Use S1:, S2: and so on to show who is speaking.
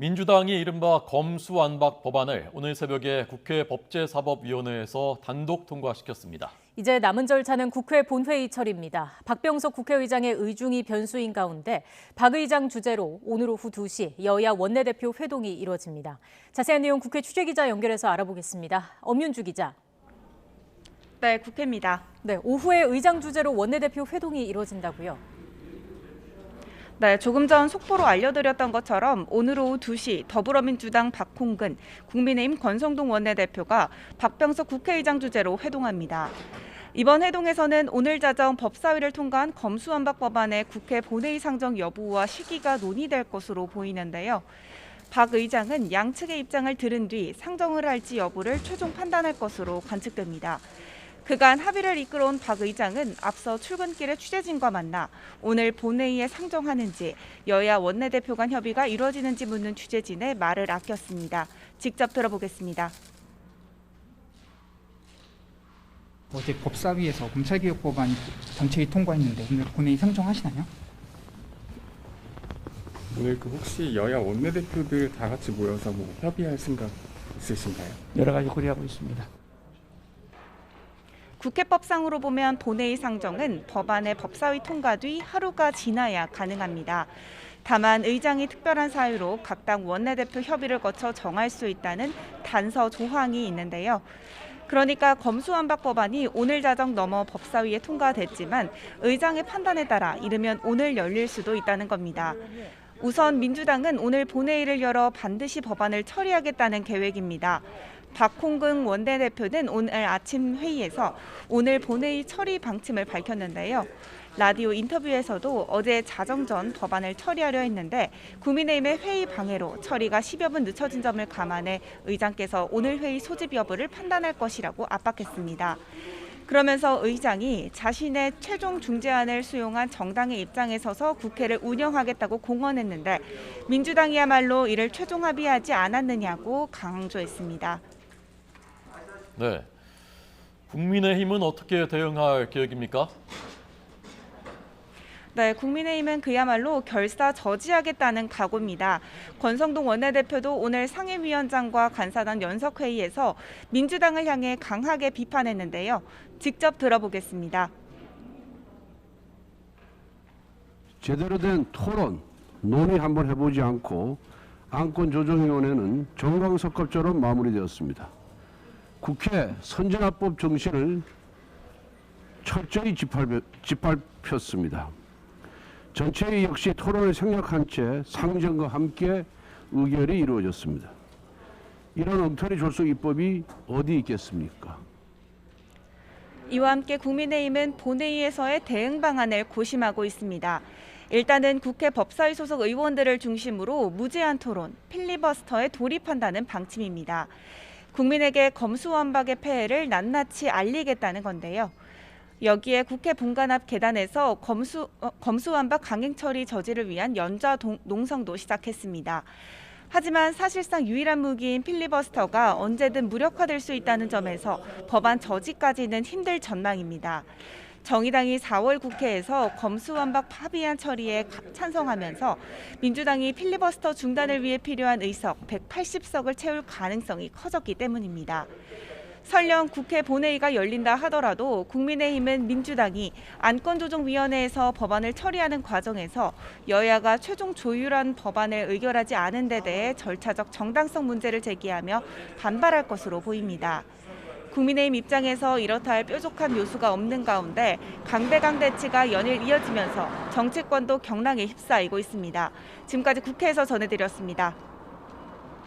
S1: 민주당이 이른바 검수완박 법안을 오늘 새벽에 국회 법제사법위원회에서 단독 통과시켰습니다.
S2: 이제 남은 절차는 국회 본회의 처리입니다. 박병석 국회의장의 의중이 변수인 가운데 박 의장 주재로 오늘 오후 2시 여야 원내대표 회동이 이루어집니다. 자세한 내용 국회 취재기자 연결해서 알아보겠습니다. 엄윤주 기자.
S3: 네, 국회입니다.
S2: 네, 오후에 의장 주재로 원내대표 회동이 이루어진다고요?
S3: 네, 조금 전 속보로 알려드렸던 것처럼 오늘 오후 2시 더불어민주당 박홍근, 국민의힘 권성동 원내대표가 박병석 국회의장 주재로 회동합니다. 이번 회동에서는 오늘 자정 법사위를 통과한 검수완박 법안의 국회 본회의 상정 여부와 시기가 논의될 것으로 보이는데요. 박 의장은 양측의 입장을 들은 뒤 상정을 할지 여부를 최종 판단할 것으로 관측됩니다. 그간 합의를 이끌어온 박 의장은 앞서 출근길에 취재진과 만나 오늘 본회의에 상정하는지 여야 원내대표 간 협의가 이루어지는지 묻는 취재진의 말을 아꼈습니다. 직접 들어보겠습니다.
S4: 어제 법사위에서 검찰개혁 법안이 전체의 통과했는데 오늘 본회의 상정하시나요?
S5: 오늘 혹시 여야 원내대표들 다 같이 모여서 협의할 생각 있으신가요?
S6: 여러 가지 고려하고 있습니다.
S3: 국회법상으로 보면 본회의 상정은 법안의 법사위 통과 뒤 하루가 지나야 가능합니다. 다만 의장이 특별한 사유로 각 당 원내대표 협의를 거쳐 정할 수 있다는 단서 조항이 있는데요. 그러니까 검수완박 법안이 오늘 자정 넘어 법사위에 통과됐지만 의장의 판단에 따라 이르면 오늘 열릴 수도 있다는 겁니다. 우선 민주당은 오늘 본회의를 열어 반드시 법안을 처리하겠다는 계획입니다. 박홍근 원내대표는 오늘 아침 회의에서 오늘 본회의 처리 방침을 밝혔는데요. 라디오 인터뷰에서도 어제 자정 전 법안을 처리하려 했는데 국민의힘의 회의 방해로 처리가 10여 분 늦춰진 점을 감안해 의장께서 오늘 회의 소집 여부를 판단할 것이라고 압박했습니다. 그러면서 의장이 자신의 최종 중재안을 수용한 정당의 입장에 서서 국회를 운영하겠다고 공언했는데 민주당이야말로 이를 최종 합의하지 않았느냐고 강조했습니다.
S1: 네, 국민의힘은 어떻게 대응할 계획입니까?
S3: 네, 국민의힘은 그야말로 결사 저지하겠다는 각오입니다. 권성동 원내대표도 오늘 상임위원장과 간사단 연석회의에서 민주당을 향해 강하게 비판했는데요. 직접 들어보겠습니다.
S7: 제대로 된 토론, 논의 한번 해보지 않고 안건조정위원회는 정광석합처럼 마무리되었습니다. 국회 선진화법 정신을 철저히 짓밟혔습니다. 전체의 역시 토론을 생략한 채 상정과 함께 의결이 이루어졌습니다. 이런 엉터리 졸속 입법이 어디 있겠습니까?
S3: 이와 함께 국민의힘은 본회의에서의 대응 방안을 고심하고 있습니다. 일단은 국회 법사위 소속 의원들을 중심으로 무제한 토론, 필리버스터에 돌입한다는 방침입니다. 국민에게 검수완박의 폐해를 낱낱이 알리겠다는 건데요. 여기에 국회 본관 앞 계단에서 검수완박 강행 처리 저지를 위한 연좌 농성도 시작했습니다. 하지만 사실상 유일한 무기인 필리버스터가 언제든 무력화될 수 있다는 점에서 법안 저지까지는 힘들 전망입니다. 정의당이 4월 국회에서 검수완박 합의안 처리에 찬성하면서 민주당이 필리버스터 중단을 위해 필요한 의석 180석을 채울 가능성이 커졌기 때문입니다. 설령 국회 본회의가 열린다 하더라도 국민의힘은 민주당이 안건조정위원회에서 법안을 처리하는 과정에서 여야가 최종 조율한 법안을 의결하지 않은 데 대해 절차적 정당성 문제를 제기하며 반발할 것으로 보입니다. 국민의힘 입장에서 이렇다 할 뾰족한 요소가 없는 가운데 강대강 대치가 연일 이어지면서 정치권도 경랑에 휩싸이고 있습니다. 지금까지 국회에서 전해드렸습니다.